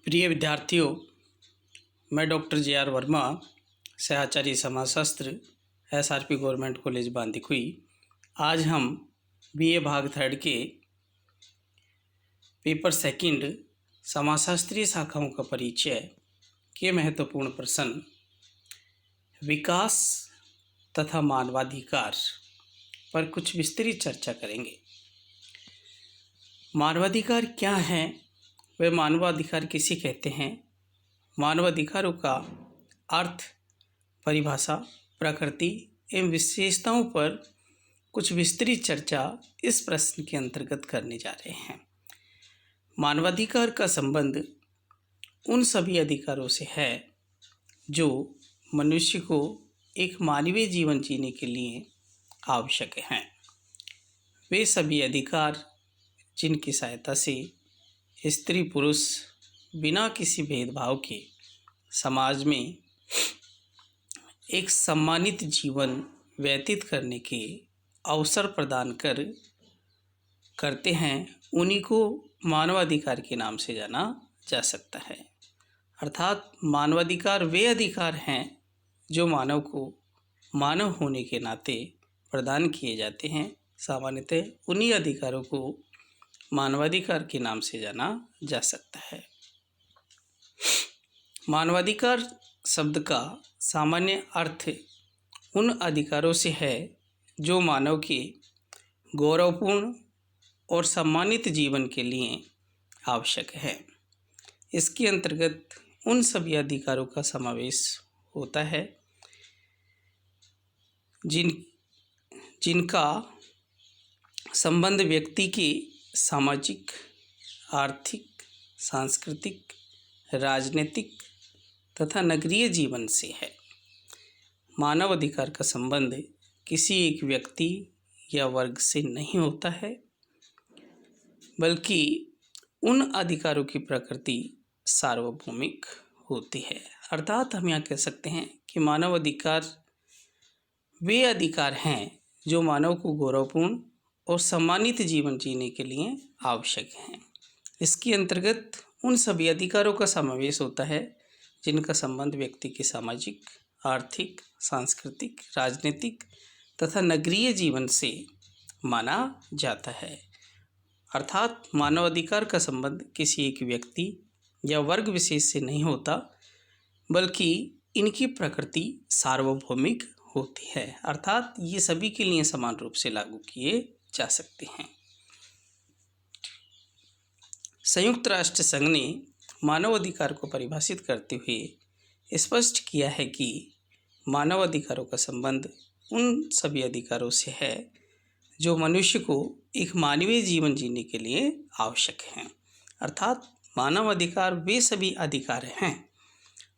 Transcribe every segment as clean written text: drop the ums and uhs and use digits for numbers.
प्रिय विद्यार्थियों, मैं डॉक्टर जे.आर. वर्मा, सहआचार्य समाजशास्त्र, एसआरपी गवर्नमेंट कॉलेज बांदीकुई। आज हम बीए भाग 3 के पेपर सेकंड समाजशास्त्रीय शाखाओं का परिचय के महत्वपूर्ण प्रश्न विकास तथा मानवाधिकार पर कुछ विस्तृत चर्चा करेंगे। मानवाधिकार क्या है, वे मानवाधिकार किसे कहते हैं, मानवाधिकारों का अर्थ, परिभाषा, प्रकृति एवं विशेषताओं पर कुछ विस्तृत चर्चा इस प्रश्न के अंतर्गत करने जा रहे हैं। मानवाधिकार का संबंध उन सभी अधिकारों से है जो मनुष्य को एक मानवीय जीवन जीने के लिए आवश्यक हैं। वे सभी अधिकार जिनकी सहायता से स्त्री पुरुष बिना किसी भेदभाव के समाज में एक सम्मानित जीवन व्यतीत करने के अवसर प्रदान करते हैं, उन्हीं को मानवाधिकार के नाम से जाना जा सकता है। अर्थात मानवाधिकार वे अधिकार हैं जो मानव को मानव होने के नाते प्रदान किए जाते हैं। सामान्यतः उन्हीं अधिकारों को मानवाधिकार के नाम से जाना जा सकता है। मानवाधिकार शब्द का सामान्य अर्थ उन अधिकारों से है जो मानव के गौरवपूर्ण और सम्मानित जीवन के लिए आवश्यक है। इसके अंतर्गत उन सभी अधिकारों का समावेश होता है जिनका संबंध व्यक्ति के सामाजिक, आर्थिक, सांस्कृतिक, राजनीतिक तथा नगरीय जीवन से है। मानव अधिकार का संबंध किसी एक व्यक्ति या वर्ग से नहीं होता है, बल्कि उन अधिकारों की प्रकृति सार्वभौमिक होती है। अर्थात हम यहाँ कह सकते हैं कि मानव अधिकार वे अधिकार हैं जो मानव को गौरवपूर्ण और सम्मानित जीवन जीने के लिए आवश्यक हैं। इसके अंतर्गत उन सभी अधिकारों का समावेश होता है जिनका संबंध व्यक्ति के सामाजिक, आर्थिक, सांस्कृतिक, राजनीतिक तथा नगरीय जीवन से माना जाता है। अर्थात मानव अधिकार का संबंध किसी एक व्यक्ति या वर्ग विशेष से नहीं होता, बल्कि इनकी प्रकृति सार्वभौमिक होती है। अर्थात ये सभी के लिए समान रूप से लागू किए जा सकते हैं। संयुक्त राष्ट्र संघ ने मानव अधिकार को परिभाषित करते हुए स्पष्ट किया है कि मानव अधिकारों का संबंध उन सभी अधिकारों से है जो मनुष्य को एक मानवीय जीवन जीने के लिए आवश्यक हैं। अर्थात मानव अधिकार वे सभी अधिकार हैं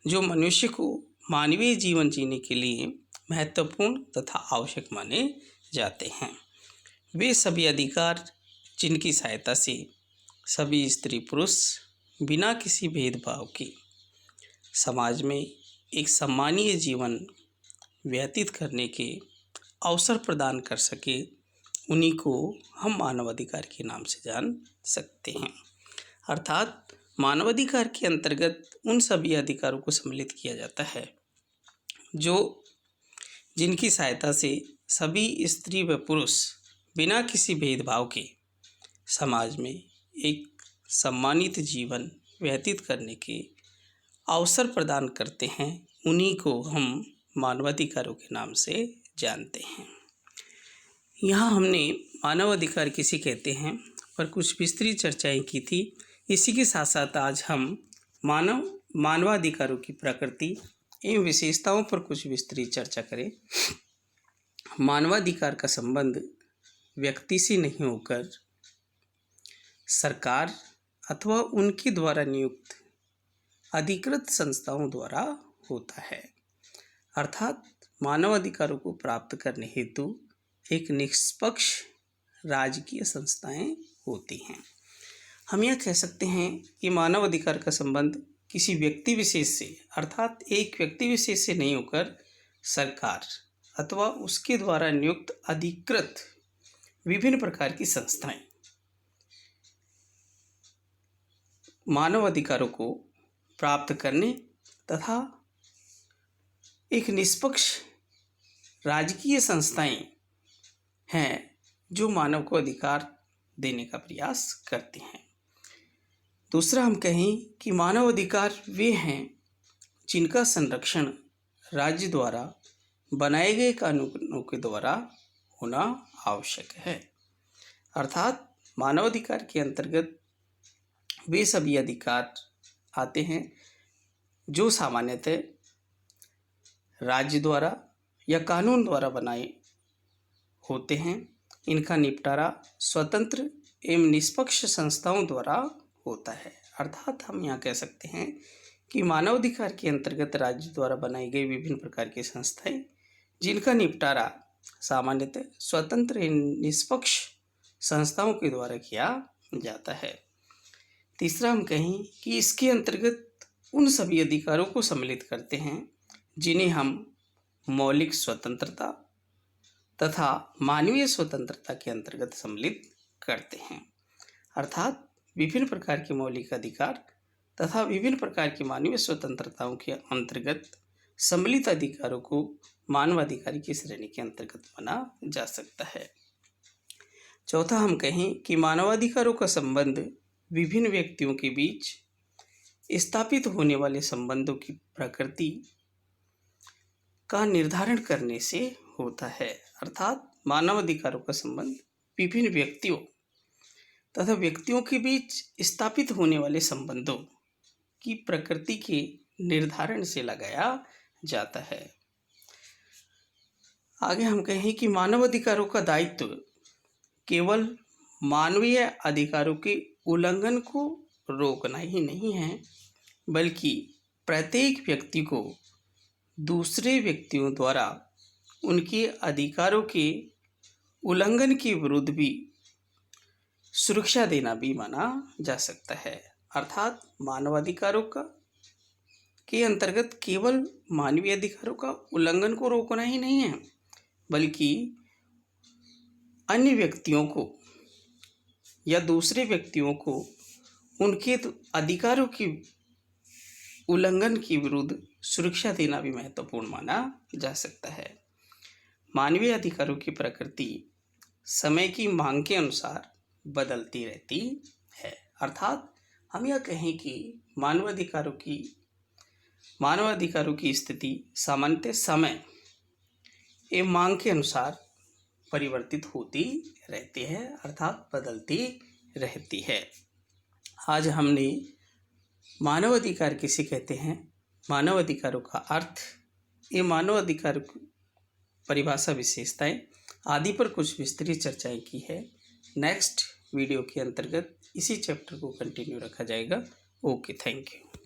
जो मनुष्य को मानवीय जीवन जीने के लिए महत्वपूर्ण तथा आवश्यक माने जाते हैं। वे सभी अधिकार जिनकी सहायता से सभी स्त्री पुरुष बिना किसी भेदभाव के समाज में एक सम्मानीय जीवन व्यतीत करने के अवसर प्रदान कर सके, उन्हीं को हम मानवाधिकार के नाम से जान सकते हैं। अर्थात मानवाधिकार के अंतर्गत उन सभी अधिकारों को सम्मिलित किया जाता है जो जिनकी सहायता से सभी स्त्री व पुरुष बिना किसी भेदभाव के समाज में एक सम्मानित जीवन व्यतीत करने के अवसर प्रदान करते हैं, उन्हीं को हम मानवाधिकारों के नाम से जानते हैं। यहाँ हमने मानवाधिकार किसे कहते हैं पर कुछ विस्तृत चर्चाएं की थी। इसी के साथ साथ आज हम मानवाधिकारों की प्रकृति एवं विशेषताओं पर कुछ विस्तृत चर्चा करें। मानवाधिकार का संबंध व्यक्ति से नहीं होकर सरकार अथवा उनके द्वारा नियुक्त अधिकृत संस्थाओं द्वारा होता है। अर्थात मानव अधिकारों को प्राप्त करने हेतु एक निष्पक्ष राजकीय संस्थाएं होती हैं। हम यह कह सकते हैं कि मानव अधिकार का संबंध किसी व्यक्ति विशेष से, अर्थात एक व्यक्ति विशेष से नहीं होकर सरकार अथवा उसके द्वारा नियुक्त अधिकृत विभिन्न प्रकार की संस्थाएं मानव अधिकारों को प्राप्त करने तथा एक निष्पक्ष राजकीय संस्थाएं हैं जो मानव को अधिकार देने का प्रयास करती हैं। दूसरा हम कहें कि मानव अधिकार वे हैं जिनका संरक्षण राज्य द्वारा बनाए गए कानूनों के द्वारा होना आवश्यक है। अर्थात मानवाधिकार के अंतर्गत वे सभी अधिकार आते हैं जो सामान्यतः राज्य द्वारा या कानून द्वारा बनाए होते हैं। इनका निपटारा स्वतंत्र एवं निष्पक्ष संस्थाओं द्वारा होता है। अर्थात हम यहाँ कह सकते हैं कि मानवाधिकार के अंतर्गत राज्य द्वारा बनाई गई विभिन्न प्रकार की संस्थाएं जिनका निपटारा सामान्यतः स्वतंत्र एवं निष्पक्ष संस्थाओं के द्वारा किया जाता है। तीसरा हम कहें कि इसके अंतर्गत उन सभी अधिकारों को सम्मिलित करते हैं जिन्हें हम मौलिक स्वतंत्रता तथा मानवीय स्वतंत्रता के अंतर्गत सम्मिलित करते हैं। अर्थात विभिन्न प्रकार के मौलिक अधिकार तथा विभिन्न प्रकार की मानवीय स्वतंत्रताओं के अंतर्गत सम्मिलित अधिकारों को मानवाधिकार की श्रेणी के अंतर्गत माना जा सकता है। चौथा हम कहें कि मानवाधिकारों का संबंध विभिन्न व्यक्तियों के बीच स्थापित होने वाले संबंधों की प्रकृति का निर्धारण करने से होता है। अर्थात मानवाधिकारों का संबंध विभिन्न व्यक्तियों तथा व्यक्तियों के बीच स्थापित होने वाले संबंधों की प्रकृति के निर्धारण से लगाया जाता है। आगे हम कहें कि मानवाधिकारों का दायित्व केवल मानवीय अधिकारों के उल्लंघन को रोकना ही नहीं है, बल्कि प्रत्येक व्यक्ति को दूसरे व्यक्तियों द्वारा उनके अधिकारों के उल्लंघन के विरुद्ध भी सुरक्षा देना भी माना जा सकता है। अर्थात मानवाधिकारों के अंतर्गत केवल मानवीय अधिकारों का उल्लंघन को रोकना ही नहीं है, बल्कि अन्य व्यक्तियों को या दूसरे व्यक्तियों को उनके अधिकारों की उल्लंघन के विरुद्ध सुरक्षा देना भी महत्वपूर्ण माना जा सकता है। मानवीय अधिकारों की प्रकृति समय की मांग के अनुसार बदलती रहती है। अर्थात हम यह कहें कि मानवाधिकारों की स्थिति सामान्यतः समय एवं मांग के अनुसार परिवर्तित होती रहती है, अर्थात बदलती रहती है। आज हमने मानवाधिकार किसे कहते हैं, मानवाधिकारों का अर्थ, ये मानवाधिकार परिभाषा, विशेषताएं आदि पर कुछ विस्तृत चर्चाएं की है। नेक्स्ट वीडियो के अंतर्गत इसी चैप्टर को कंटिन्यू रखा जाएगा। Okay, thank you.